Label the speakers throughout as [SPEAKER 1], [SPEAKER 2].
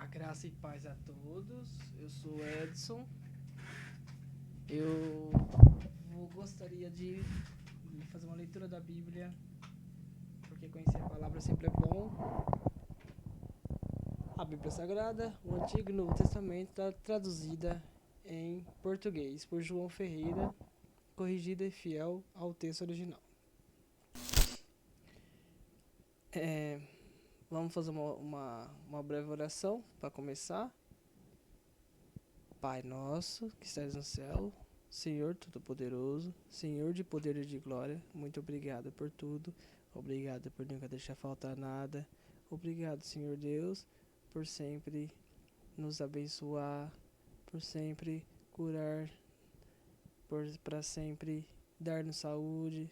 [SPEAKER 1] A graça e paz a todos. Eu sou Edson. Eu gostaria de fazer uma leitura da Bíblia, porque conhecer a palavra sempre é bom. A Bíblia Sagrada, o Antigo e Novo Testamento, está traduzida em português por João Ferreira, corrigida e fiel ao texto original. Vamos fazer uma breve oração para começar. Pai nosso, que estás no céu, Senhor Todo-Poderoso, Senhor de poder e de glória, muito obrigado por tudo. Obrigado por nunca deixar faltar nada. Obrigado, Senhor Deus, por sempre nos abençoar, por sempre curar, para sempre dar-nos saúde.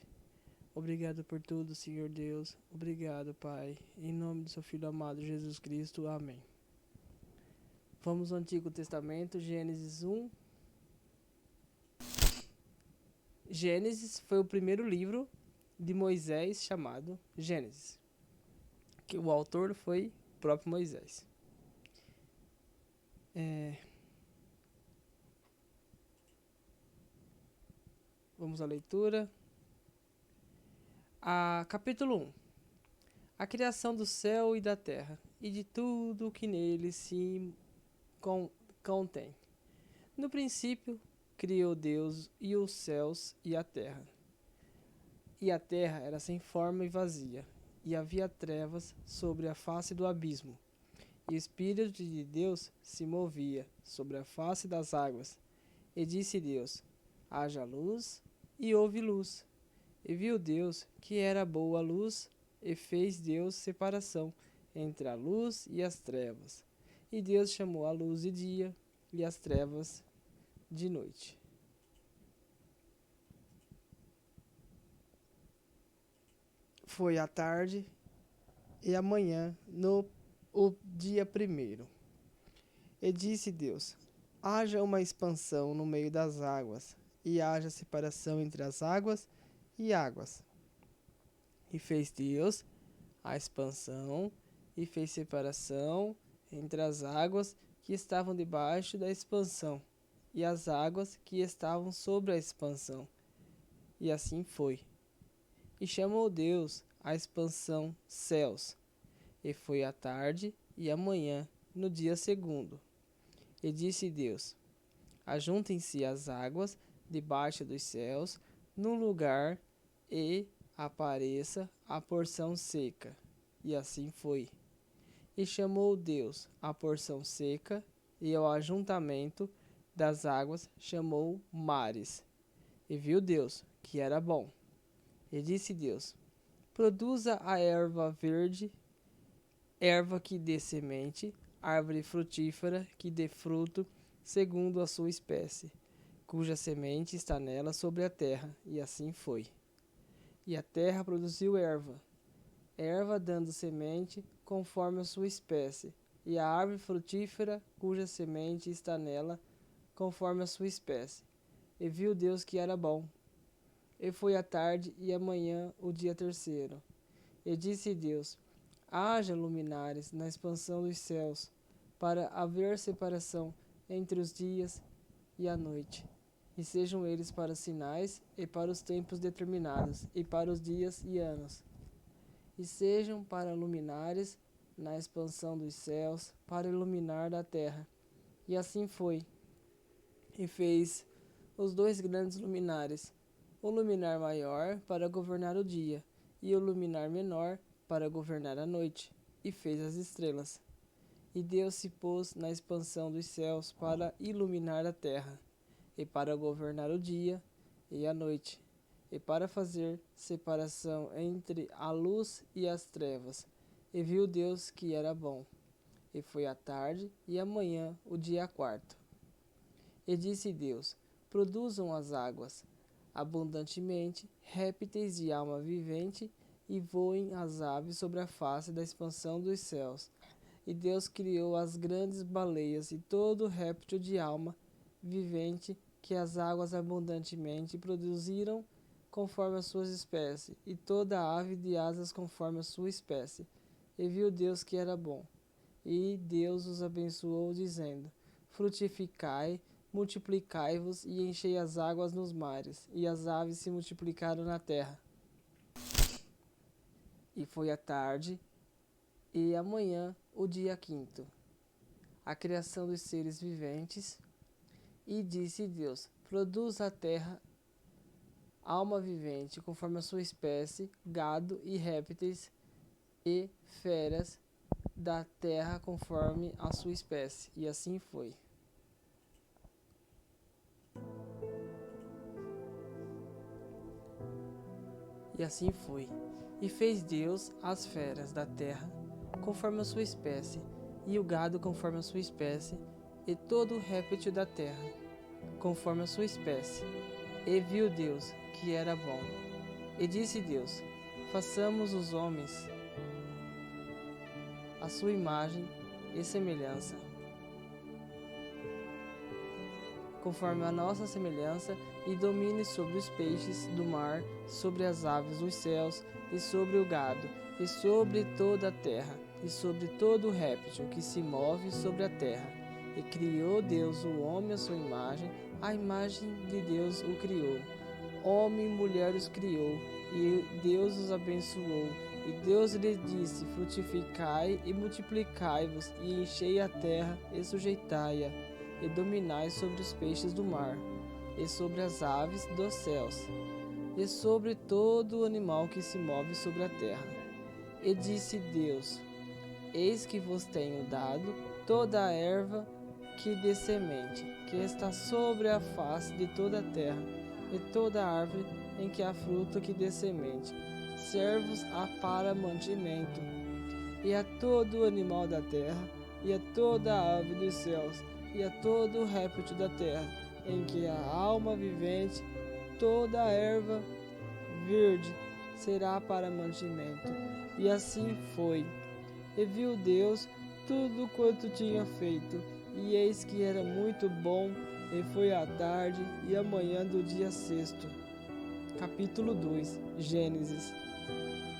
[SPEAKER 1] Obrigado por tudo, Senhor Deus. Obrigado, Pai. Em nome do seu Filho amado, Jesus Cristo. Amém. Vamos ao Antigo Testamento, Gênesis 1. Gênesis foi o primeiro livro de Moisés chamado Gênesis, que o autor foi o próprio Moisés. Vamos à leitura. Capítulo 1. A criação do céu e da terra, e de tudo o que neles se contém. No princípio, criou Deus e os céus e a terra. E a terra era sem forma e vazia, e havia trevas sobre a face do abismo. E o Espírito de Deus se movia sobre a face das águas. E disse Deus: haja luz, e houve luz. E viu Deus que era boa a luz, e fez Deus separação entre a luz e as trevas. E Deus chamou a luz de dia, e as trevas de noite. Foi a tarde e a manhã o dia primeiro. E disse Deus: haja uma expansão no meio das águas, e haja separação entre as águas e águas. E fez Deus a expansão, e fez separação entre as águas que estavam debaixo da expansão, e as águas que estavam sobre a expansão. E assim foi. E chamou Deus a expansão céus. E foi a tarde e a manhã, no dia segundo. E disse Deus: ajuntem-se as águas debaixo dos céus, num lugar, e apareça a porção seca. E assim foi. E chamou Deus a porção seca, e ao ajuntamento das águas chamou mares. E viu Deus que era bom. E disse Deus: produza a erva verde, erva que dê semente, árvore frutífera que dê fruto segundo a sua espécie, cuja semente está nela sobre a terra. E assim foi. E a terra produziu erva dando semente conforme a sua espécie, e a árvore frutífera cuja semente está nela conforme a sua espécie. E viu Deus que era bom. E foi a tarde e a manhã o dia terceiro. E disse Deus: haja luminares na expansão dos céus, para haver separação entre os dias e a noite. E sejam eles para sinais, e para os tempos determinados, e para os dias e anos. E sejam para luminares na expansão dos céus, para iluminar a terra. E assim foi. E fez os dois grandes luminares, o luminar maior para governar o dia, e o luminar menor para governar a noite, e fez as estrelas. E Deus se pôs na expansão dos céus para iluminar a terra, e para governar o dia e a noite, e para fazer separação entre a luz e as trevas. E viu Deus que era bom. E foi a tarde e a manhã o dia quarto. E disse Deus: produzam as águas abundantemente, répteis de alma vivente, e voem as aves sobre a face da expansão dos céus. E Deus criou as grandes baleias e todo réptil de alma vivente que as águas abundantemente produziram conforme as suas espécies, e toda ave de asas conforme a sua espécie. E viu Deus que era bom. E Deus os abençoou, dizendo: frutificai, multiplicai-vos e enchei as águas nos mares, e as aves se multiplicaram na terra. E foi a tarde e a manhã, o dia quinto, a criação dos seres viventes. E disse Deus: produz a terra alma vivente, conforme a sua espécie, gado e répteis e feras da terra, conforme a sua espécie. E assim foi. E assim foi. E fez Deus as feras da terra, conforme a sua espécie, e o gado conforme a sua espécie, e todo o réptil da terra, conforme a sua espécie. E viu Deus que era bom. E disse Deus: façamos os homens à sua imagem e semelhança, conforme a nossa semelhança, e domine sobre os peixes do mar, sobre as aves dos céus, e sobre o gado, e sobre toda a terra, e sobre todo o réptil que se move sobre a terra. E criou Deus o homem à sua imagem, a imagem de Deus o criou. Homem e mulher os criou, e Deus os abençoou. E Deus lhe disse: frutificai e multiplicai-vos, e enchei a terra, e sujeitai-a, e dominai sobre os peixes do mar, e sobre as aves dos céus, e sobre todo o animal que se move sobre a terra. E disse Deus: eis que vos tenho dado toda a erva que dê semente, que está sobre a face de toda a terra, e toda árvore em que há fruto que dê semente, servos-a para mantimento, e a todo animal da terra, e a toda ave dos céus, e a todo réptil da terra, em que há alma vivente, toda a erva verde será para mantimento. E assim foi. E viu Deus tudo quanto tinha feito, e eis que era muito bom. E foi a tarde e a manhã do dia sexto. Capítulo 2. Gênesis.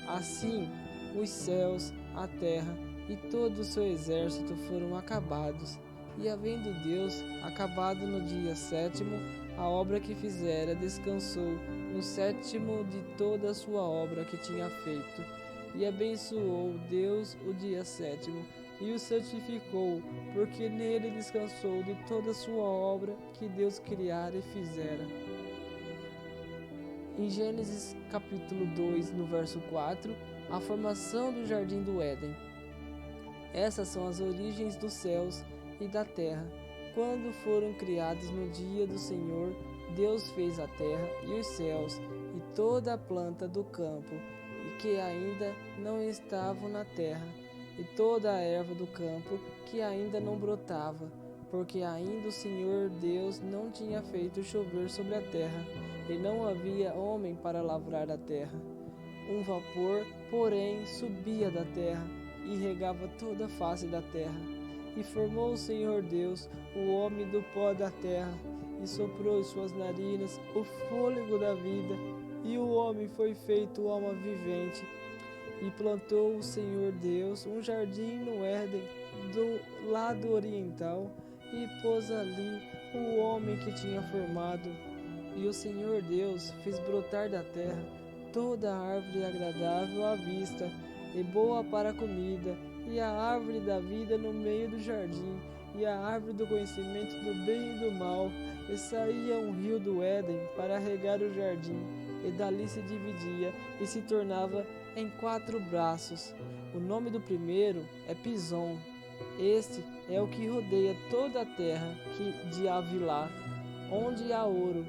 [SPEAKER 1] Assim, os céus, a terra e todo o seu exército foram acabados. E havendo Deus acabado no dia sétimo a obra que fizera, descansou no sétimo de toda a sua obra que tinha feito. E abençoou Deus o dia sétimo, e o santificou, porque nele descansou de toda a sua obra que Deus criara e fizera. Em Gênesis capítulo 2, no verso 4, a formação do jardim do Éden. Essas são as origens dos céus e da terra. Quando foram criados no dia do Senhor, Deus fez a terra e os céus e toda a planta do campo, e que ainda não estavam na terra, e toda a erva do campo que ainda não brotava, porque ainda o Senhor Deus não tinha feito chover sobre a terra, e não havia homem para lavrar a terra. Um vapor, porém, subia da terra e regava toda a face da terra. E formou o Senhor Deus o homem do pó da terra, e soprou em suas narinas o fôlego da vida, e o homem foi feito alma vivente. E plantou o Senhor Deus um jardim no Éden, do lado oriental, e pôs ali o homem que tinha formado. E o Senhor Deus fez brotar da terra toda a árvore agradável à vista, e boa para a comida, e a árvore da vida no meio do jardim, e a árvore do conhecimento do bem e do mal. E saía um rio do Éden para regar o jardim, e dali se dividia, e se tornava em 4 braços. O nome do primeiro é Pison. Este é o que rodeia toda a terra de Havilá, onde há ouro.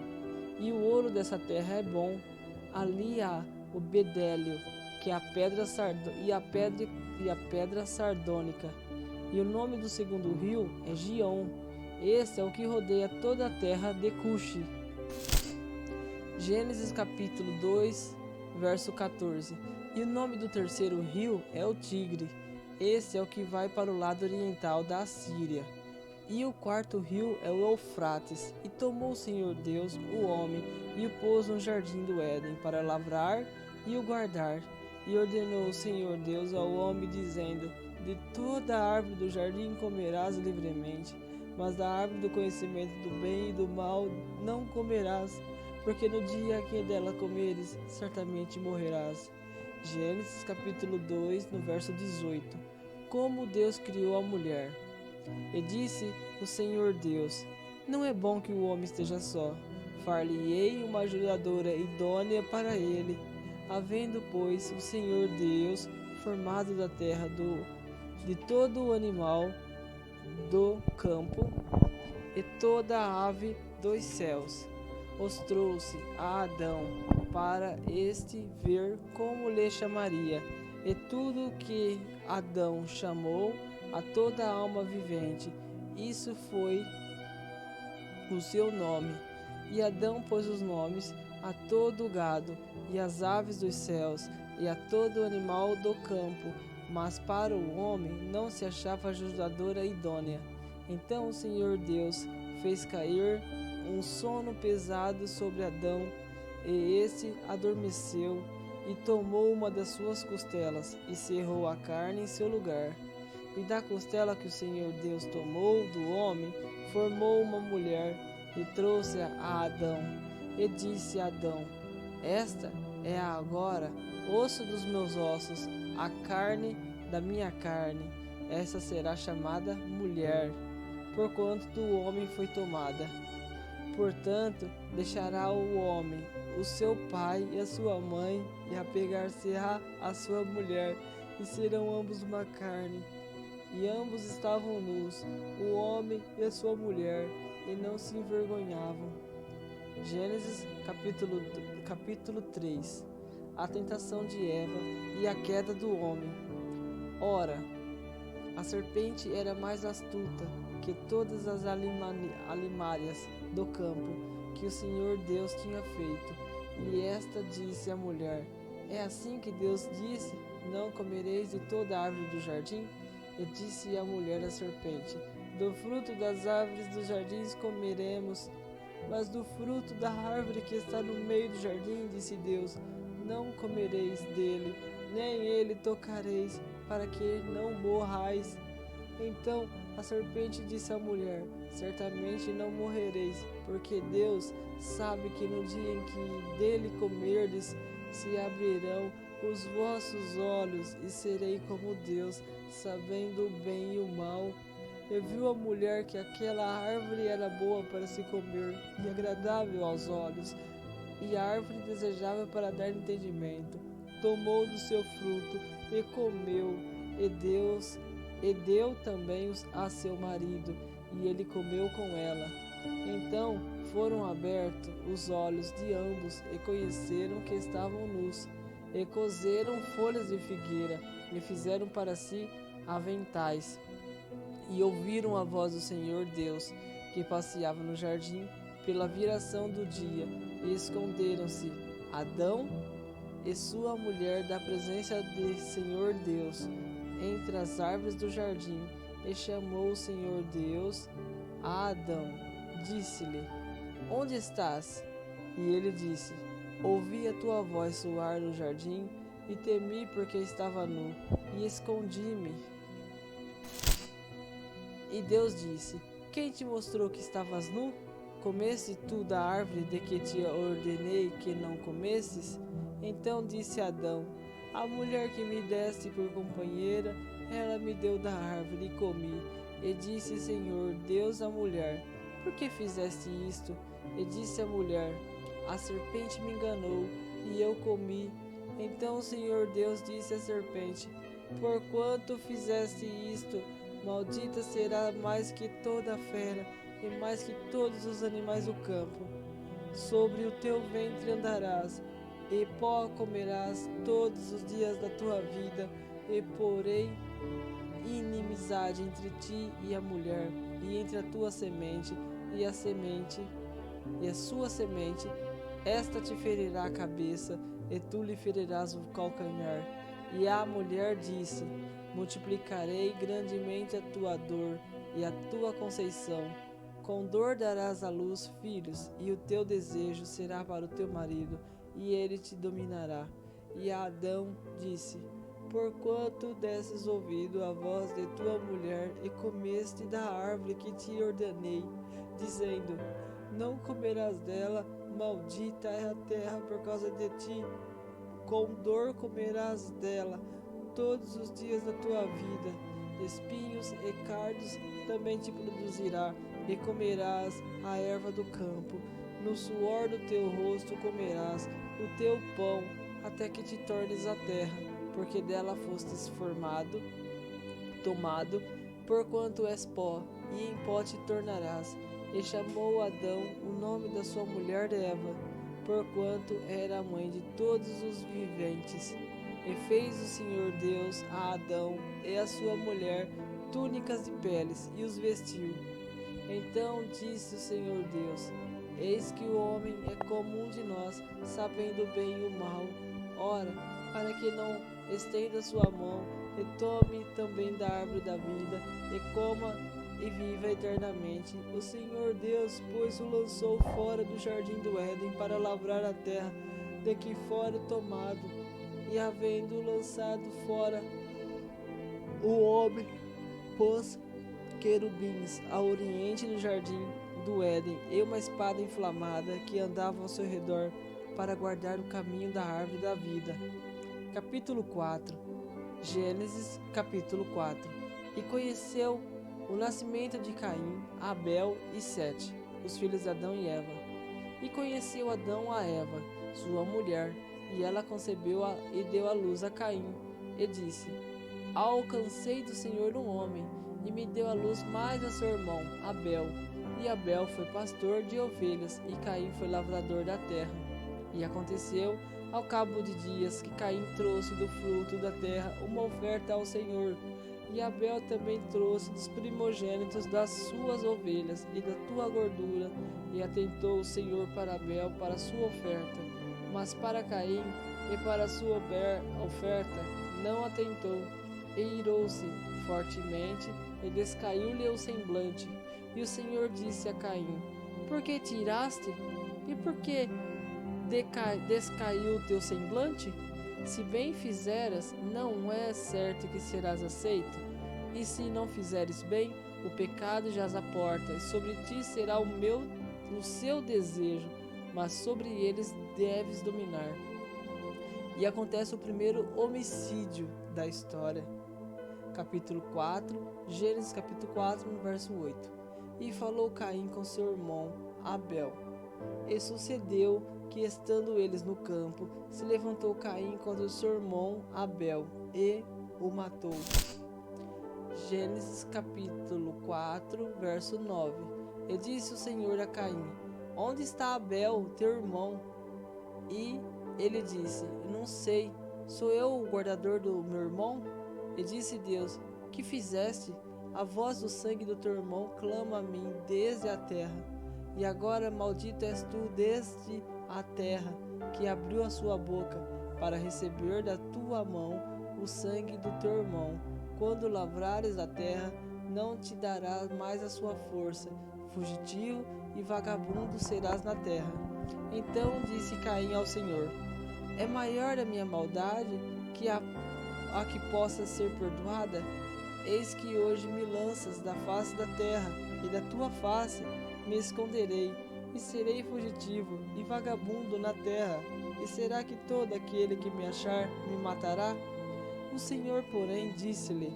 [SPEAKER 1] E o ouro dessa terra é bom. Ali há o bedélio, que é a pedra sardônica. E o nome do segundo rio é Gion. Este é o que rodeia toda a terra de Cuxi. Gênesis capítulo 2, verso 14. E o nome do terceiro rio é o Tigre. Este é o que vai para o lado oriental da Assíria. E o quarto rio é o Eufrates. E tomou o Senhor Deus o homem, e o pôs no jardim do Éden, para lavrar e o guardar. E ordenou o Senhor Deus ao homem, dizendo: De toda a árvore do jardim comerás livremente, mas da árvore do conhecimento do bem e do mal não comerás, porque no dia que dela comeres, certamente morrerás. Gênesis capítulo 2, no verso 18. Como Deus criou a mulher. E disse o Senhor Deus: não é bom que o homem esteja só. Far-lhe-ei uma ajudadora idônea para ele. Havendo, pois, o Senhor Deus formado da terra de todo o animal do campo e toda a ave dos céus, os trouxe a Adão para este ver como lhe chamaria. E tudo que Adão chamou a toda alma vivente, isso foi o seu nome. E Adão pôs os nomes a todo o gado, e às aves dos céus, e a todo animal do campo, mas para o homem não se achava ajudadora idônea. Então o Senhor Deus fez cair um sono pesado sobre Adão, e este adormeceu, e tomou uma das suas costelas, e cerrou a carne em seu lugar. E da costela que o Senhor Deus tomou do homem, formou uma mulher, e trouxe-a a Adão. E disse a Adão: esta é agora osso dos meus ossos, a carne da minha carne. Essa será chamada mulher, porquanto do homem foi tomada. Portanto, deixará o homem o seu pai e a sua mãe, e apegar-se-á à sua mulher, e serão ambos uma carne. E ambos estavam nus, o homem e a sua mulher, e não se envergonhavam. Gênesis capítulo 3. A tentação de Eva e a queda do homem. Ora, a serpente era mais astuta que todas as alimárias do campo que o Senhor Deus tinha feito. E esta disse à mulher: é assim que Deus disse: não comereis de toda a árvore do jardim? E disse a mulher à serpente: do fruto das árvores dos jardins comeremos, mas do fruto da árvore que está no meio do jardim, disse Deus, não comereis dele, nem ele tocareis, para que não morrais. Então a serpente disse à mulher: certamente não morrereis, porque Deus sabe que no dia em que dele comerdes, se abrirão os vossos olhos, e serei como Deus, sabendo o bem e o mal. E viu a mulher que aquela árvore era boa para se comer, e agradável aos olhos, e a árvore desejável para dar entendimento. Tomou do seu fruto, e comeu, e deu também a seu marido, e ele comeu com ela. Então foram abertos os olhos de ambos, e conheceram que estavam nus, e coseram folhas de figueira, e fizeram para si aventais. E ouviram a voz do Senhor Deus, que passeava no jardim pela viração do dia, e esconderam-se Adão e sua mulher da presença do Senhor Deus entre as árvores do jardim. E chamou o Senhor Deus a Adão. Disse-lhe: onde estás? E ele disse: ouvi a tua voz soar no jardim, e temi porque estava nu, e escondi-me. E Deus disse: quem te mostrou que estavas nu? Comeste tu da árvore de que te ordenei que não comesses? Então disse Adão: a mulher que me deste por companheira, ela me deu da árvore e comi. E disse Senhor Deus à mulher: por que fizeste isto? E disse a mulher: a serpente me enganou, e eu comi. Então o Senhor Deus disse à serpente: porquanto fizeste isto, maldita será mais que toda a fera, e mais que todos os animais do campo. Sobre o teu ventre andarás, e pó comerás todos os dias da tua vida, e porei inimizade entre ti e a mulher, e entre a tua semente e a sua semente. Esta te ferirá a cabeça, e tu lhe ferirás o calcanhar. E a mulher disse: multiplicarei grandemente a tua dor e a tua conceição. Com dor darás à luz filhos, e o teu desejo será para o teu marido, e ele te dominará. E a Adão disse: porquanto desses ouvido à voz de tua mulher e comeste da árvore que te ordenei, dizendo: não comerás dela, maldita é a terra por causa de ti, com dor comerás dela todos os dias da tua vida, espinhos e cardos também te produzirá, e comerás a erva do campo, no suor do teu rosto comerás o teu pão, até que te tornes a terra, porque dela fostes tomado, porquanto és pó, e em pó te tornarás. E chamou Adão o nome da sua mulher Eva, porquanto era a mãe de todos os viventes. E fez o Senhor Deus a Adão e a sua mulher túnicas de peles, e os vestiu. Então disse o Senhor Deus: eis que o homem é como um de nós, sabendo o bem e o mal. Ora, para que não estenda sua mão, e tome também da árvore da vida, e coma e viva eternamente. O Senhor Deus, pois, o lançou fora do jardim do Éden para lavrar a terra, de que fora tomado, e havendo lançado fora o homem, pôs querubins ao oriente do jardim do Éden, e uma espada inflamada que andava ao seu redor, para guardar o caminho da árvore da vida. Capítulo 4. Gênesis, capítulo 4. E conheceu o nascimento de Caim, Abel e Sete, os filhos de Adão e Eva. E conheceu Adão a Eva, sua mulher, e ela concebeu e deu à luz a Caim, e disse: alcancei do Senhor um homem, e me deu à luz mais a seu irmão, Abel. E Abel foi pastor de ovelhas, e Caim foi lavrador da terra. E aconteceu, ao cabo de dias, que Caim trouxe do fruto da terra uma oferta ao Senhor. E Abel também trouxe dos primogênitos das suas ovelhas e da tua gordura. E atentou o Senhor para Abel para a sua oferta, mas para Caim e para a sua oferta não atentou. E irou-se fortemente, e descaiu-lhe o semblante. E o Senhor disse a Caim: por que te iraste? E por que descaiu o teu semblante? Se bem fizeras, não é certo que serás aceito? E se não fizeres bem, o pecado jaz à porta, e sobre ti será o seu desejo, mas sobre eles deves dominar. E acontece o primeiro homicídio da história. Capítulo 4, Gênesis capítulo 4, no verso 8. E falou Caim com seu irmão Abel. E sucedeu que, estando eles no campo, se levantou Caim contra o seu irmão Abel, e o matou. Gênesis capítulo 4, verso 9. E disse o Senhor a Caim: onde está Abel, teu irmão? E ele disse: não sei, sou eu o guardador do meu irmão? E disse Deus: que fizeste? A voz do sangue do teu irmão clama a mim desde a terra. E agora maldito és tu desde a terra, que abriu a sua boca para receber da tua mão o sangue do teu irmão. Quando lavrares a terra, não te dará mais a sua força. Fugitivo e vagabundo serás na terra. Então disse Caim ao Senhor: é maior a minha maldade que a que possa ser perdoada? Eis que hoje me lanças da face da terra, e da tua face me esconderei, e serei fugitivo e vagabundo na terra. E será que todo aquele que me achar me matará? O Senhor, porém, disse-lhe: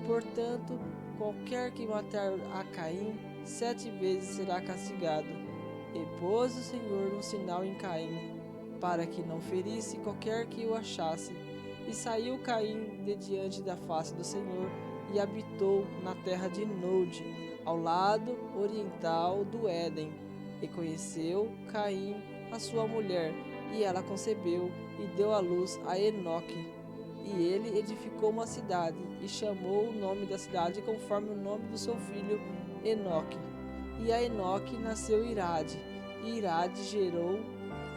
[SPEAKER 1] portanto, qualquer que matar a Caim 7 vezes será castigado. E pôs o Senhor um sinal em Caim, para que não ferisse qualquer que o achasse. E saiu Caim de diante da face do Senhor, e habitou na terra de Nod, ao lado oriental do Éden. E conheceu Caim a sua mulher, e ela concebeu, e deu à luz a Enoque. E ele edificou uma cidade, e chamou o nome da cidade conforme o nome do seu filho Enoque. E a Enoque nasceu Irade, e Irade gerou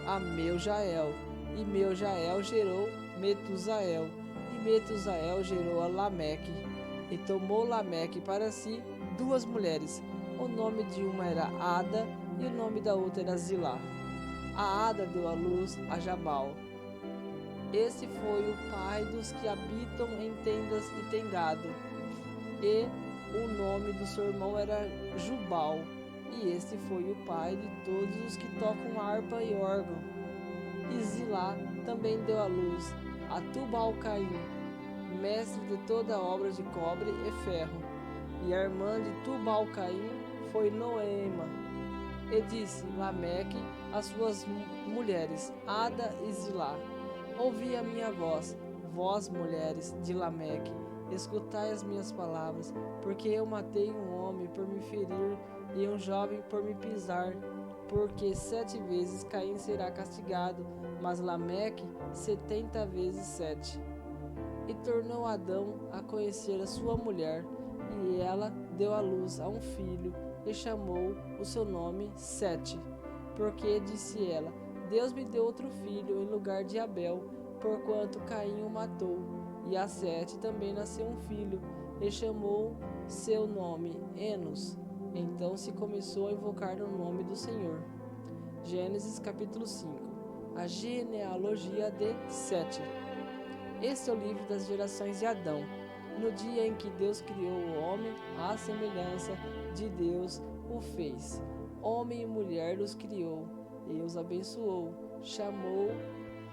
[SPEAKER 1] a Meujael, e Meujael gerou Metusael, e Metusael gerou a Lameque. E tomou Lameque para si 2 mulheres. O nome de uma era Ada, e o nome da outra era Zilá. A Ada deu à luz a Jabal. Esse foi o pai dos que habitam em tendas e tem gado. E o nome do seu irmão era Jubal. E este foi o pai de todos os que tocam harpa e órgão. E Zilá também deu à luz a Tubal-Caim, mestre de toda obra de cobre e ferro. E a irmã de Tubal-Caim foi Noema. E disse Lameque às suas mulheres, Ada e Zilá: ouvi a minha voz, vós, mulheres de Lameque, escutai as minhas palavras, porque eu matei um homem por me ferir e um jovem por me pisar. Porque 7 vezes Caim será castigado, mas Lameque 70 vezes 7. E tornou Adão a conhecer a sua mulher, e ela deu à luz a um filho, e chamou o seu nome Sete. Porque, disse ela, Deus me deu outro filho em lugar de Abel, porquanto Caim o matou. E a Sete também nasceu um filho, e chamou seu nome Enos. Então se começou a invocar o nome do Senhor. Gênesis capítulo 5. A genealogia de Sete. Este é o livro das gerações de Adão. No dia em que Deus criou o homem, à semelhança de Deus o fez. Homem e mulher os criou, e os abençoou. Chamou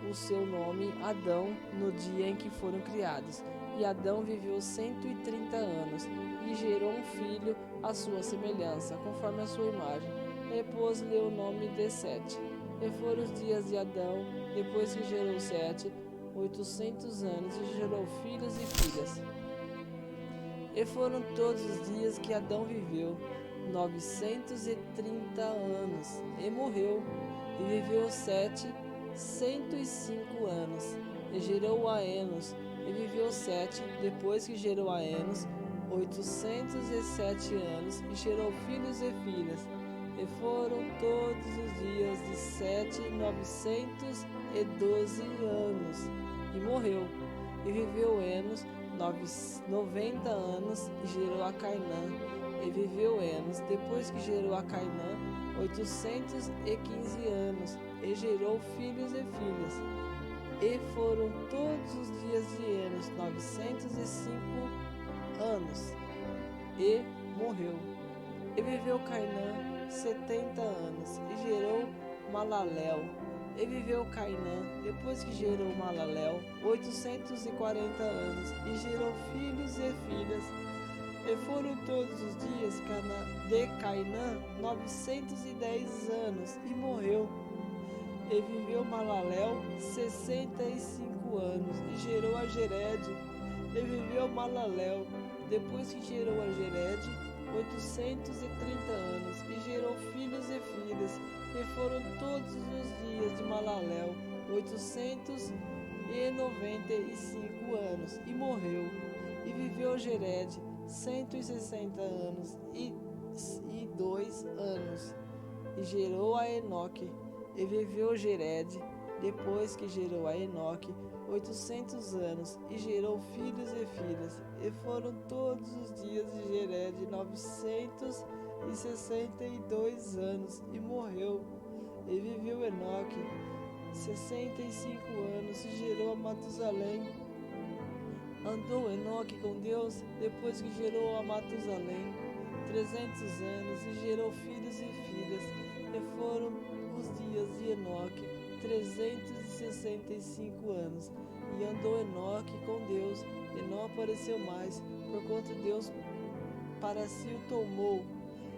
[SPEAKER 1] o seu nome Adão no dia em que foram criados. E Adão viveu 130 anos, e gerou um filho à sua semelhança, conforme a sua imagem, e pôs-lhe o nome de Sete. E foram os dias de Adão, depois que gerou Sete, 800 anos, e gerou filhos e filhas. E foram todos os dias que Adão viveu, 930 anos, e morreu. E viveu Sete 105 anos, e gerou a Enos. E viveu Sete, depois que gerou a Enos, 807 anos, e gerou filhos e filhas. E foram todos os dias de Sete 912 anos, e morreu. E viveu Enos 90 anos, e gerou a Cainã. E viveu Enos, depois que gerou a Cainã, 815 anos, e gerou filhos e filhas. E foram todos os dias de Enos 905 anos, e morreu. E viveu Cainã 70 anos, e gerou Malaléu. E viveu Cainã, depois que gerou Malaléu, 840 anos, e gerou filhos e filhas. E foram todos os dias de Cainã 910 anos, e morreu. E viveu Malaléu 65 anos, e gerou a Jered. E viveu Malaléu, depois que gerou a Jered, 830 anos, e gerou filhos e filhas. E foram todos os dias de Malaléu 895 anos, e morreu. E viveu Jered 160 anos e 2 anos, e gerou a Enoque. E viveu Jered, depois que gerou a Enoque, 800 anos, e gerou filhos e filhas. E foram todos os dias de Jered 962 anos, e morreu. E viveu Enoque 65 anos, e gerou a Matusalém. Andou Enoque com Deus, depois que gerou a Matusalém 300 anos, e gerou filhos e filhas. E foram os dias de Enoque 365 anos, e andou Enoque com Deus, e não apareceu mais, porquanto Deus para si o tomou.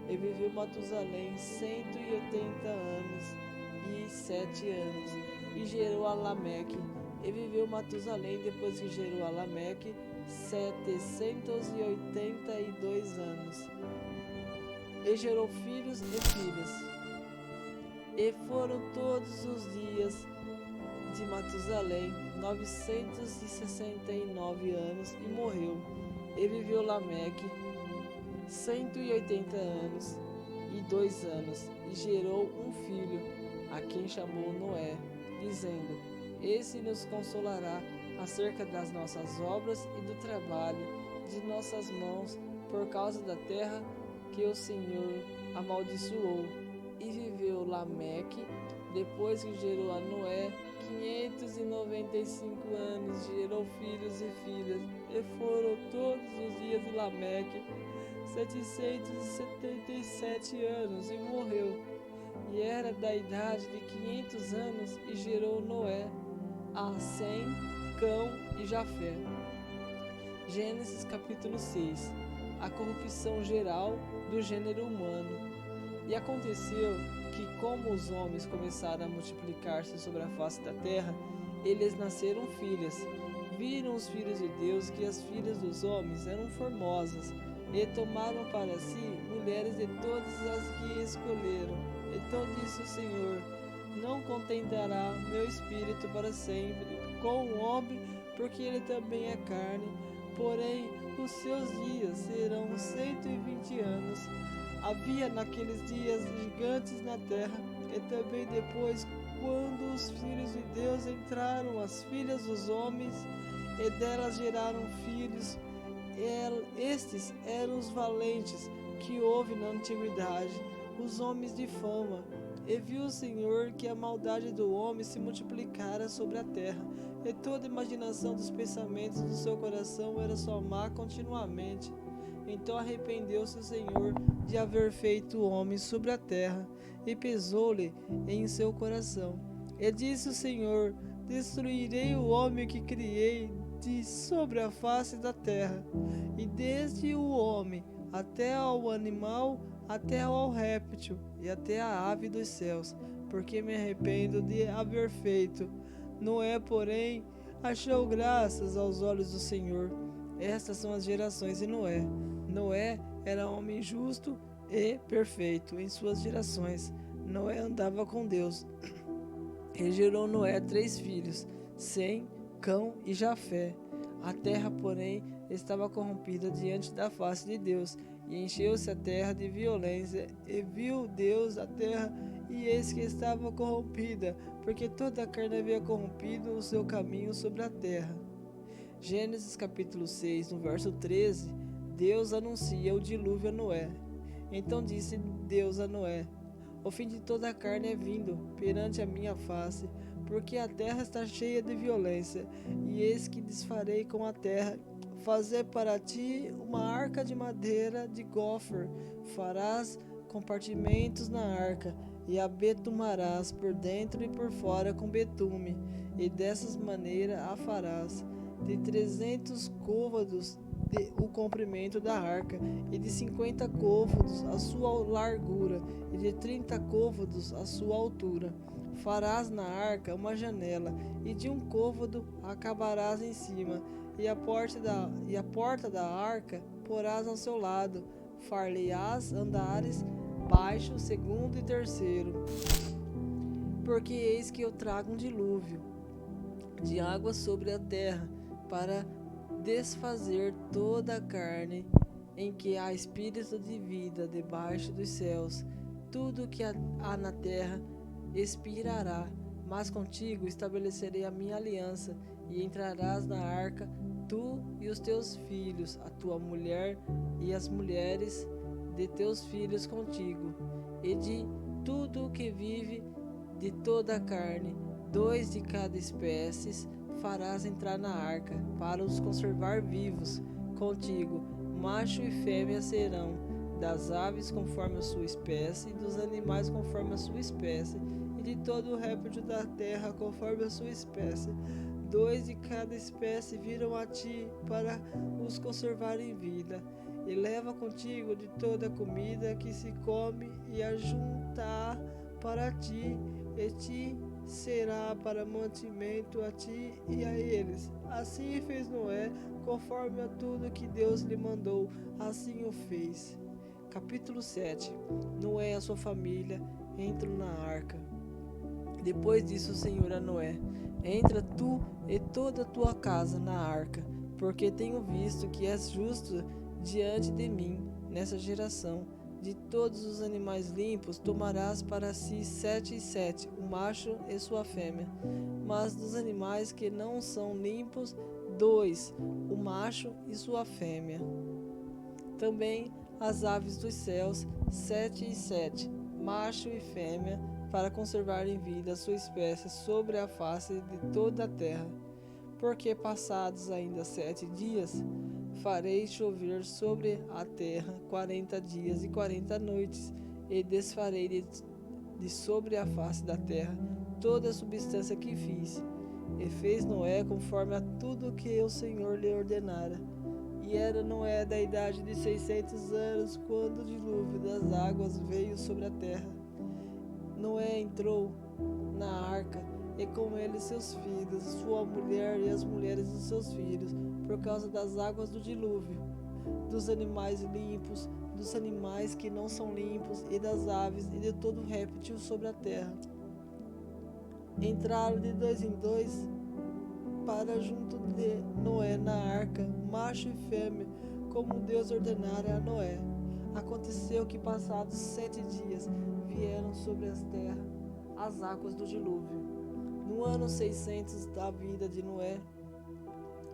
[SPEAKER 1] E viveu Matusalém 180 anos e 7 anos, e gerou a Lameque. E viveu Matusalém, depois que gerou a Lameque, 782 anos, e gerou filhos e filhas. E foram todos os dias de Matusalém 969 anos, e morreu. E viveu Lameque 180 anos e 2 anos, e gerou um filho, a quem chamou Noé, dizendo: esse nos consolará acerca das nossas obras e do trabalho de nossas mãos, por causa da terra que o Senhor amaldiçoou. E viveu Lameque, depois que gerou a Noé,
[SPEAKER 2] 595 anos, gerou filhos e filhas, e foram todos os dias de Lameque 777 anos, e morreu. E era da idade de 500 anos, e gerou Noé, a Sem, Cão e Jafé. Gênesis capítulo 6. A corrupção geral do gênero humano. E aconteceu que, como os homens começaram a multiplicar-se sobre a face da terra, eles nasceram filhas. Viram os filhos de Deus que as filhas dos homens eram formosas, e tomaram para si mulheres de todas as que escolheram. Então disse o Senhor: não contentará meu espírito para sempre com o homem, porque ele também é carne, porém os seus dias serão 120 anos. Havia naqueles dias gigantes na terra, e também depois, quando os filhos de Deus entraram, as filhas dos homens, e delas geraram filhos. Estes eram os valentes que houve na antiguidade, os homens de fama. E viu o Senhor que a maldade do homem se multiplicara sobre a terra, e toda a imaginação dos pensamentos do seu coração era só má continuamente. Então arrependeu-se o Senhor de haver feito o homem sobre a terra, e pesou-lhe em seu coração. E disse o Senhor: destruirei o homem que criei de sobre a face da terra, e desde o homem até ao animal, até ao réptil, e até a ave dos céus, porque me arrependo de haver feito. Noé, porém, achou graças aos olhos do Senhor. Estas são as gerações de Noé. Noé era homem justo e perfeito em suas gerações. Noé andava com Deus. E gerou Noé 3 filhos, Sem, Cão e Jafé. A terra, porém, estava corrompida diante da face de Deus, e encheu-se a terra de violência. E viu Deus a terra, e eis que estava corrompida, porque toda a carne havia corrompido o seu caminho sobre a terra. Gênesis capítulo 6, no verso 13, Deus anuncia o dilúvio a Noé. Então disse Deus a Noé: o fim de toda a carne é vindo perante a minha face, porque a terra está cheia de violência, e eis que desfarei com a terra. Fazer para ti uma arca de madeira de gofer, farás compartimentos na arca, e a betumarás por dentro e por fora com betume, e dessas maneiras a farás. De 300 côvados o comprimento da arca, e de 50 côvados a sua largura, e de 30 côvados a sua altura. Farás na arca uma janela, e de um côvado acabarás em cima, e a porta da arca porás ao seu lado. Far-lhe-ás andares baixo, segundo e terceiro. Porque eis que eu trago um dilúvio de água sobre a terra, para desfazer toda a carne, em que há espírito de vida debaixo dos céus. Tudo que há na terra expirará, mas contigo estabelecerei a minha aliança, e entrarás na arca, tu e os teus filhos, a tua mulher e as mulheres de teus filhos contigo, e de tudo o que vive, de toda a carne, 2 de cada espécie farás entrar na arca, para os conservar vivos contigo. Macho e fêmea serão, das aves conforme a sua espécie, e dos animais conforme a sua espécie, e de todo o réptil da terra conforme a sua espécie. 2 de cada espécie viram a ti, para os conservar em vida. E leva contigo de toda a comida que se come, e ajuntar para ti, e te será para mantimento a ti e a eles. Assim fez Noé, conforme a tudo que Deus lhe mandou, assim o fez. Capítulo 7. Noé e a sua família entram na arca. Depois disse o Senhor a Noé: entra tu e toda a tua casa na arca, porque tenho visto que és justo diante de mim nessa geração. De todos os animais limpos tomarás para si 7 e 7, o macho e sua fêmea. Mas dos animais que não são limpos, 2, o macho e sua fêmea. Também as aves dos céus, 7 e 7, macho e fêmea, para conservar em vida a sua espécie sobre a face de toda a terra. Porque passados ainda 7 dias, farei chover sobre a terra 40 dias e 40 noites, e desfarei de sobre a face da terra toda a substância que fiz. E fez Noé conforme a tudo que o Senhor lhe ordenara. E era Noé da idade de 600 anos, quando o dilúvio das águas veio sobre a terra. Noé entrou na arca, e com ele seus filhos, sua mulher e as mulheres dos seus filhos, por causa das águas do dilúvio, dos animais limpos, dos animais que não são limpos, e das aves, e de todo réptil sobre a terra. Entraram de 2 em 2 para junto de Noé na arca, macho e fêmea, como Deus ordenara a Noé. Aconteceu que, passados 7 dias, vieram sobre as terras as águas do dilúvio. No ano 600 da vida de Noé,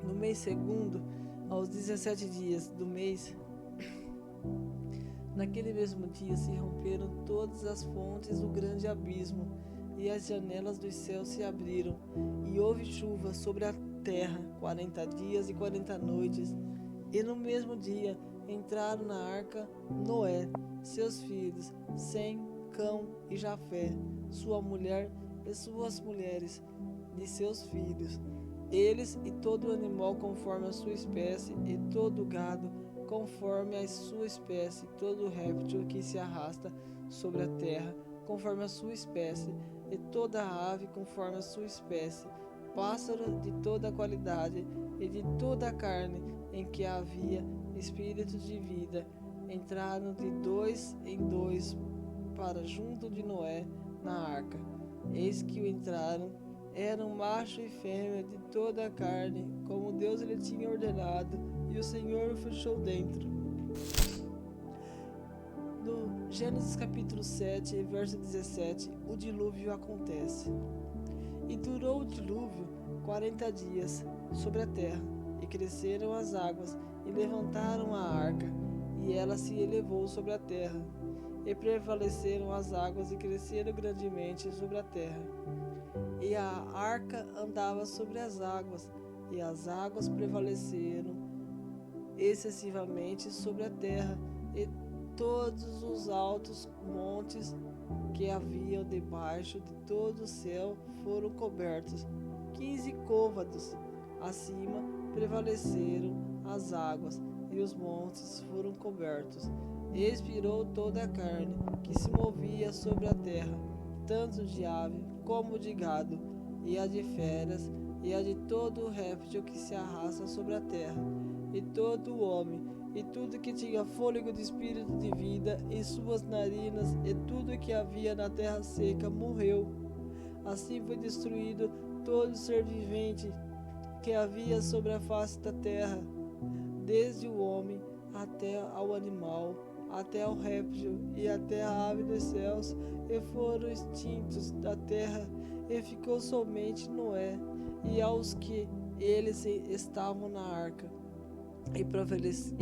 [SPEAKER 2] no mês segundo, aos 17 dias do mês, naquele mesmo dia se romperam todas as fontes do grande abismo, e as janelas dos céus se abriram, e houve chuva sobre a terra 40 dias e 40 noites. E no mesmo dia entraram na arca Noé, seus filhos, Sem, Cão e Jafé, sua mulher e suas mulheres de seus filhos, eles e todo animal conforme a sua espécie, e todo gado conforme a sua espécie, todo réptil que se arrasta sobre a terra conforme a sua espécie, e toda ave conforme a sua espécie, pássaro de toda qualidade, e de toda a carne em que havia espírito de vida, entraram de 2 em 2 para junto de Noé na arca. Eis que o entraram, eram macho e fêmea de toda a carne, como Deus lhe tinha ordenado, e o Senhor o fechou dentro. No Gênesis capítulo 7, verso 17, o dilúvio acontece. E durou o dilúvio 40 dias sobre a terra, e cresceram as águas, e levantaram a arca, e ela se elevou sobre a terra. E prevaleceram as águas, e cresceram grandemente sobre a terra. E a arca andava sobre as águas, e as águas prevaleceram excessivamente sobre a terra, e todos os altos montes que haviam debaixo de todo o céu foram cobertos. 15 côvados acima prevaleceram as águas, e os montes foram cobertos. E expirou toda a carne que se movia sobre a terra, tanto de ave como de gado, e a de feras, e a de todo o réptil que se arrasta sobre a terra, e todo o homem, e tudo que tinha fôlego de espírito de vida em suas narinas, e tudo que havia na terra seca morreu. Assim foi destruído todo ser vivente que havia sobre a face da terra, desde o homem até ao animal, até ao réptil e até a ave dos céus, e foram extintos da terra, e ficou somente Noé e aos que eles estavam na arca. E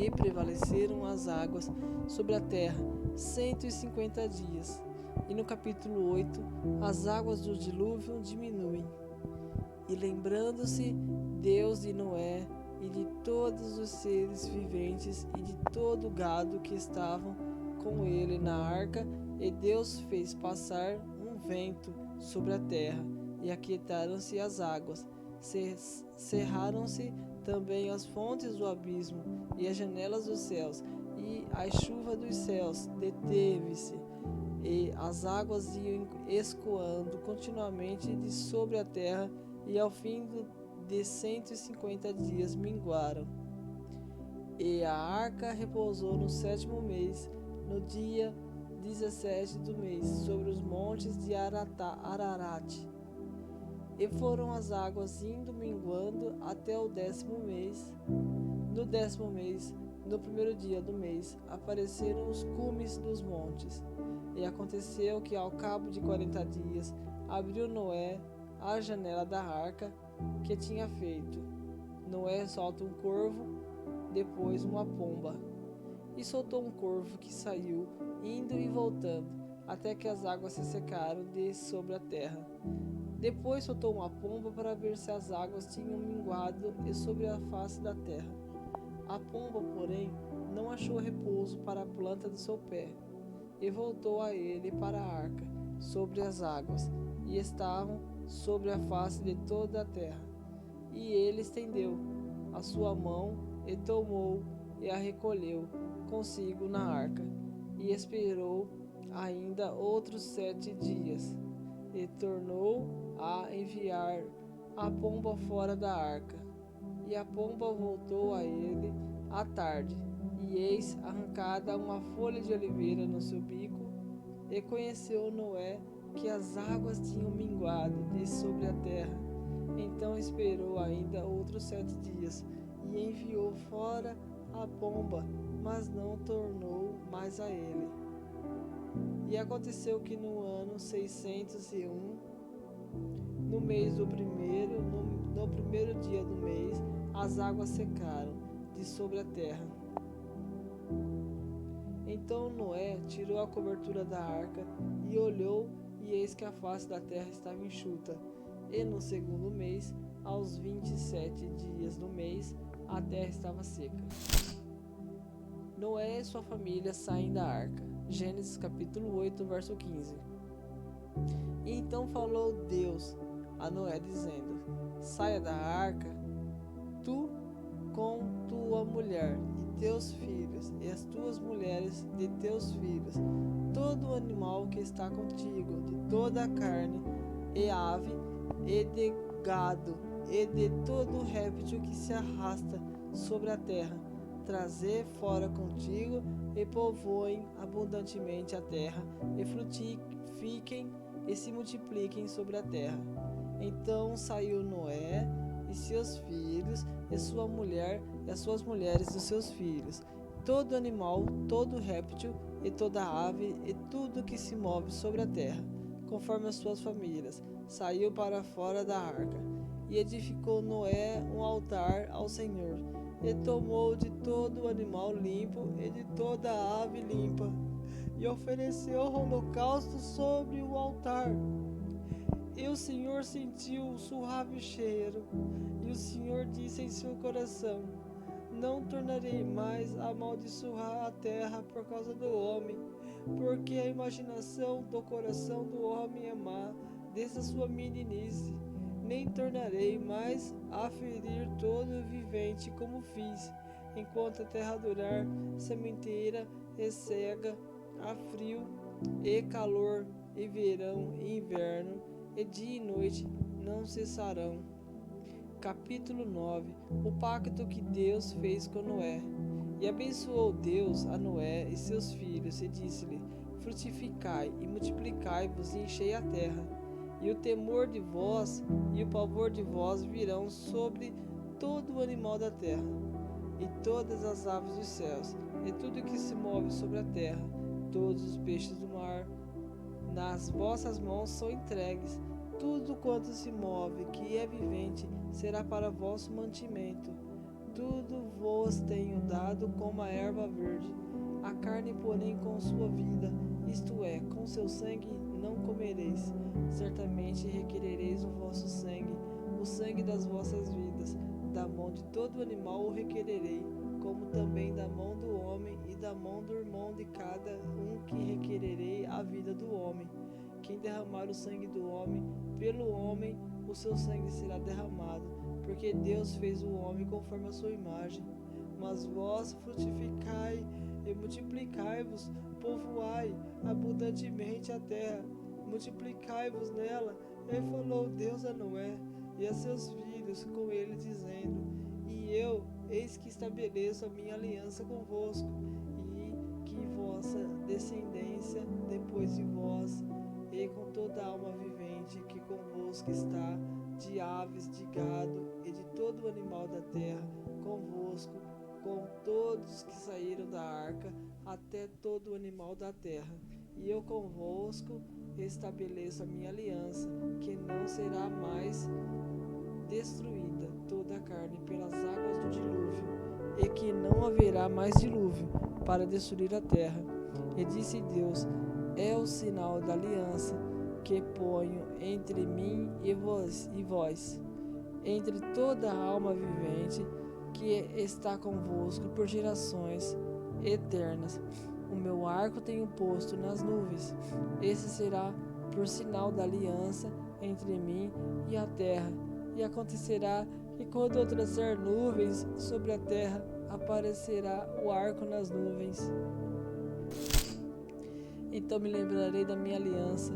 [SPEAKER 2] prevaleceram as águas sobre a terra 150 dias. E no capítulo 8, as águas do dilúvio diminuem. E lembrando-se Deus de Noé e de todos os seres viventes e de todo o gado que estavam com ele na arca, e Deus fez passar um vento sobre a terra, e aquietaram-se as águas, cerraram-se também as fontes do abismo e as janelas dos céus, e a chuva dos céus deteve-se, e as águas iam escoando continuamente de sobre a terra, e ao fim de 150 dias minguaram. E a arca repousou no 7º mês, no dia 17 do mês, sobre os montes de Ararat. E foram as águas indo minguando até o 10º mês. No 10º mês, no primeiro dia do mês, apareceram os cumes dos montes. E aconteceu que, ao cabo de 40 dias, abriu Noé a janela da arca que tinha feito. Noé solta um corvo, depois uma pomba. E soltou um corvo que saiu, indo e voltando, até que as águas se secaram de sobre a terra. Depois soltou uma pomba para ver se as águas tinham minguado e sobre a face da terra. A pomba, porém, não achou repouso para a planta do seu pé, e voltou a ele para a arca, sobre as águas, e estavam sobre a face de toda a terra. E ele estendeu a sua mão, e tomou, e a recolheu consigo na arca, e esperou ainda outros 7 dias, e tornou a enviar a pomba fora da arca. E a pomba voltou a ele à tarde, e eis arrancada uma folha de oliveira no seu bico, e conheceu Noé que as águas tinham minguado de sobre a terra. Então esperou ainda outros 7 dias, e enviou fora a pomba, mas não tornou mais a ele. E aconteceu que no ano 601, no mês do primeiro, no primeiro dia do mês, as águas secaram de sobre a terra. Então Noé tirou a cobertura da arca e olhou, e eis que a face da terra estava enxuta. E no segundo mês, aos 27 dias do mês, a terra estava seca. Noé e sua família saem da arca. Gênesis capítulo 8, verso 15. E então falou Deus a Noé, dizendo: Saia da arca, tu com tua mulher e teus filhos, e as tuas mulheres de teus filhos, todo animal que está contigo, de toda a carne, e ave, e de gado, e de todo réptil que se arrasta sobre a terra. Trazer fora contigo, e povoem abundantemente a terra, e frutifiquem e se multipliquem sobre a terra. Então saiu Noé e seus filhos, e sua mulher, e as suas mulheres e seus filhos, todo animal, todo réptil, e toda ave, e tudo que se move sobre a terra, conforme as suas famílias, saiu para fora da arca. E edificou Noé um altar ao Senhor, e tomou de todo o animal limpo e de toda a ave limpa, e ofereceu holocausto sobre o altar. E o Senhor sentiu um suave cheiro, e o Senhor disse em seu coração: Não tornarei mais a amaldiçoar a terra por causa do homem, porque a imaginação do coração do homem é má, desde a sua meninice. Nem tornarei mais a ferir todo vivente como fiz, enquanto a terra durar, sementeira e cega, há frio e calor, e verão e inverno, e dia e noite não cessarão. Capítulo 9. O pacto que Deus fez com Noé. E abençoou Deus a Noé e seus filhos, e disse-lhe: Frutificai e multiplicai-vos, e enchei a terra. E o temor de vós e o pavor de vós virão sobre todo o animal da terra, e todas as aves dos céus, e tudo que se move sobre a terra, todos os peixes do mar. Nas vossas mãos são entregues. Tudo quanto se move, que é vivente, será para vosso mantimento. Tudo vos tenho dado como a erva verde. A carne, porém, com sua vida, isto é, com seu sangue, não comereis. Certamente requerereis o vosso sangue, o sangue das vossas vidas. Da mão de todo animal o requererei, como também da mão do homem e da mão do irmão de cada um que requererei a vida do homem. Quem derramar o sangue do homem, pelo homem o seu sangue será derramado, porque Deus fez o homem conforme a sua imagem. Mas vós frutificai e multiplicai-vos, povoai abundantemente a terra, multiplicai-vos nela. E falou Deus a Noé e a seus filhos com ele, dizendo: E eu, eis que estabeleço a minha aliança convosco, e que vossa descendência depois de vós, e com toda alma vivente que convosco está, de aves, de gado e de todo o animal da terra, convosco, com todos que saíram da arca, até todo o animal da terra. E eu convosco estabeleço a minha aliança, que não será mais destruída toda a carne pelas águas do dilúvio, e que não haverá mais dilúvio para destruir a terra. E disse Deus: é o sinal da aliança que ponho entre mim e vós, entre toda a alma vivente que está convosco por gerações eternas. O meu arco tenho posto nas nuvens. Esse será por sinal da aliança entre mim e a terra. E acontecerá que quando eu trouxer nuvens sobre a terra, aparecerá o arco nas nuvens. Então me lembrarei da minha aliança,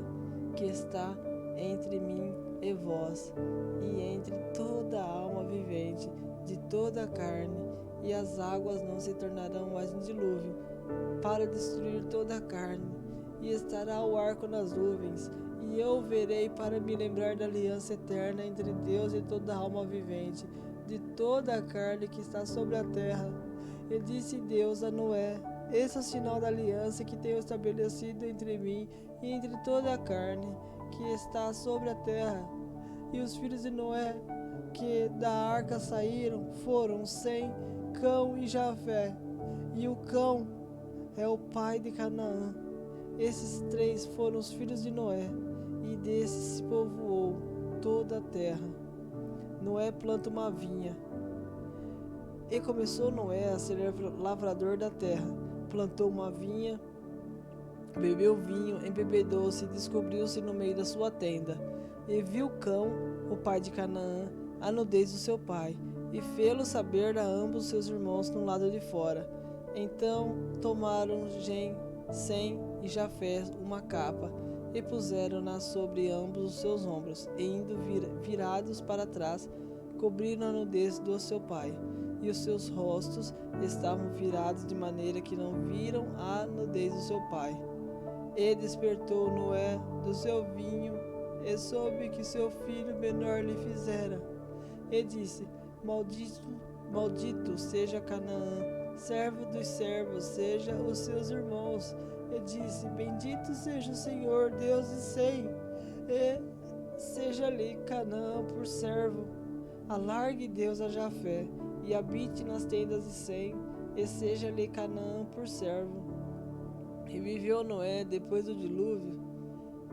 [SPEAKER 2] que está entre mim e vós, e entre toda a alma vivente, de toda a carne, e as águas não se tornarão mais um dilúvio, para destruir toda a carne, e estará o arco nas nuvens, e eu verei para me lembrar da aliança eterna entre Deus e toda a alma vivente, de toda a carne que está sobre a terra. E disse Deus a Noé: esse é o sinal da aliança que tenho estabelecido entre mim e entre toda a carne que está sobre a terra. E os filhos de Noé que da arca saíram foram Sem, Cão e Jafé. E o Cão é o pai de Canaã. Esses três foram os filhos de Noé, e desses se povoou toda a terra. Noé planta uma vinha. E começou Noé a ser lavrador da terra. Plantou uma vinha, bebeu vinho, embebedou-se e descobriu-se no meio da sua tenda. E viu Cão, o pai de Canaã, a nudez do seu pai, e fê-lo saber a ambos seus irmãos no lado de fora. Então tomaram Sem e Jafé uma capa, e puseram-na sobre ambos os seus ombros, e indo virados para trás, cobriram a nudez do seu pai. E os seus rostos estavam virados de maneira que não viram a nudez do seu pai. E despertou Noé do seu vinho, e soube que seu filho menor lhe fizera. E disse: Maldito seja Canaã, servo dos servos, seja os seus irmãos. E disse: Bendito seja o Senhor, Deus de Sem, e seja-lhe Canaã por servo. Alargue Deus a Jafé, e habite nas tendas de Sem, e seja-lhe Canaã por servo. E viveu Noé, depois do dilúvio,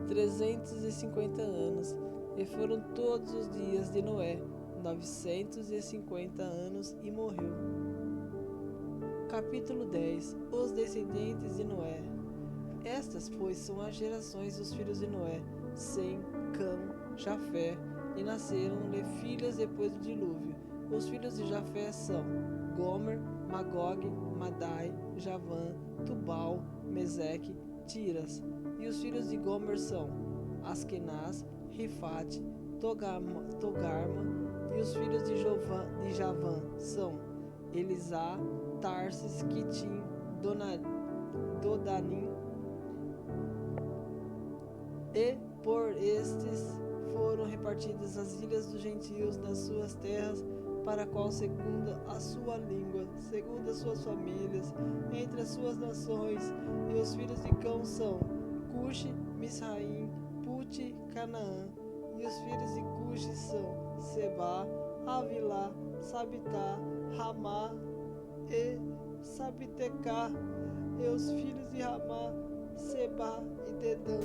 [SPEAKER 2] 350 anos, e foram todos os dias de Noé 950 anos, e morreu. Capítulo 10. Os descendentes de Noé. Estas, pois, são as gerações dos filhos de Noé: Sem, Cão, Jafé, e nasceram-lhe filhas depois do dilúvio. Os filhos de Jafé são Gomer, Magog, Madai, Javã, Tubal, Meseque, Tiras. E os filhos de Gomer são Askenaz, Rifate, Togarma. E os filhos de Javã são Elisá, Tarsis, Quitim, Dodanim. E por estes foram repartidas as ilhas dos gentios nas suas terras, para qual segundo a sua língua, segundo as suas famílias, entre as suas nações. E os filhos de Cão são Cuxi, Misraim, Puti, Canaã. E os filhos de Cuxi são Seba, Avilá, Sabitá, Ramá e Sabitecá. E os filhos de Ramá, Seba e Dedã.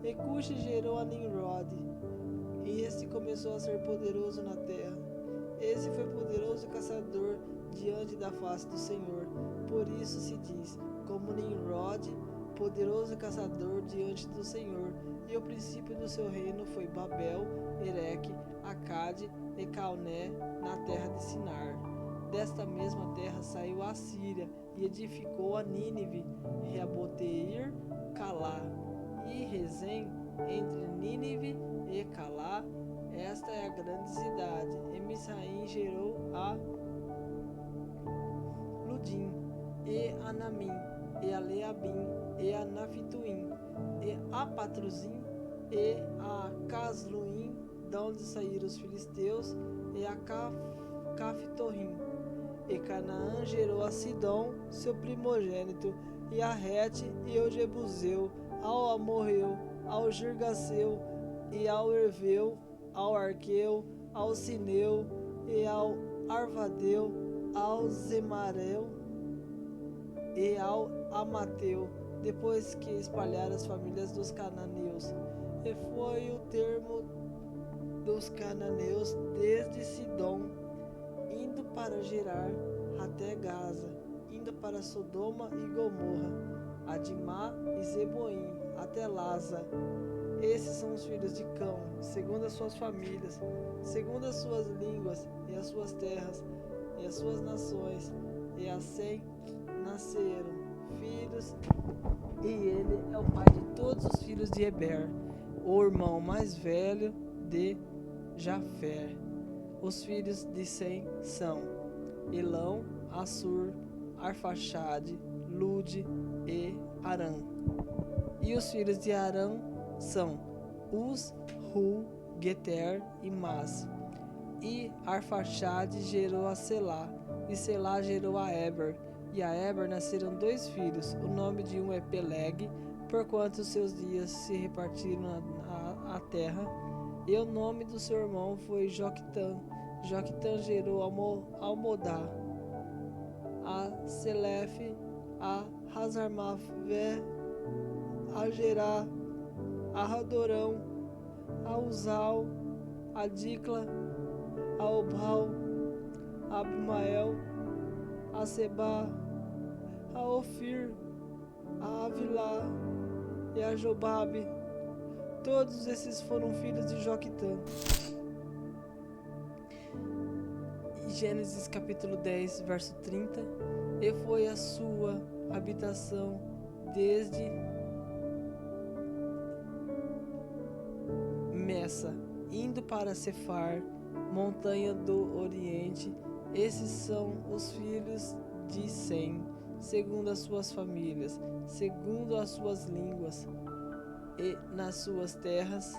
[SPEAKER 2] E Cuxi gerou a Nimrod, e este começou a ser poderoso na terra. Esse foi poderoso caçador diante da face do Senhor. Por isso se diz, como Nimrod, poderoso caçador diante do Senhor. E o princípio do seu reino foi Babel, Ereque, Acade e Calné, na terra de Sinar. Desta mesma terra saiu a Síria, e edificou a Nínive, Reaboteir, Calá e Rezem, entre Nínive e Calá. Esta é a grande cidade. E Misraim gerou a Ludim, e a Namim, e a Leabim, e a Nafituim, e a Patruzim, e a Casluim, de onde saíram os filisteus, e a Caftorim. E Canaã gerou a Sidom, seu primogênito, e a Rete, e o Jebuseu, ao Amorreu, ao Girgaseu, e ao Herveu, ao Arqueu, ao Sineu, e ao Arvadeu, ao Zemareu, e ao Amateu, depois que espalharam as famílias dos cananeus. E foi o termo dos cananeus desde Sidom, indo para Gerar até Gaza, indo para Sodoma e Gomorra, Adimá e Zeboim, até Laza. Esses são os filhos de Cão, segundo as suas famílias, segundo as suas línguas e as suas terras e as suas nações. E a Sem nasceram filhos, e ele é o pai de todos os filhos de Eber, o irmão mais velho de Jafé. Os filhos de Sem são Elão, Assur, Arfaxade, Lude e Arã. E os filhos de Arã são Uz, Hu, Geter e Mas. E Arfaxade gerou a Selá, e Selá gerou a Eber. E a Eber nasceram 2 filhos. O nome de um é Peleg, porquanto seus dias se repartiram a terra. E o nome do seu irmão foi Joquitã. Joquitã gerou Almodá, a Selefe, a Hazarmavé, a Gerá, a Radorão, a Uzal, a Dicla, a Obal, a Abimael, a Seba, a Ofir, a Avilá e a Jobabe. Todos esses foram filhos de Joquitã. Gênesis capítulo 10, verso 30. E foi a sua habitação desde Messa, indo para Sefar, montanha do Oriente. Esses são os filhos de Sem, segundo as suas famílias, segundo as suas línguas e nas suas terras,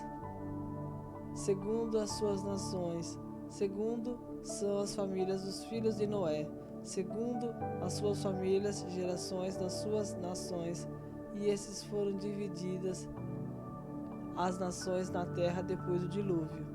[SPEAKER 2] segundo as suas nações, segundo são as famílias dos filhos de Noé, segundo as suas famílias, gerações das suas nações. E esses foram divididas as nações na terra depois do dilúvio.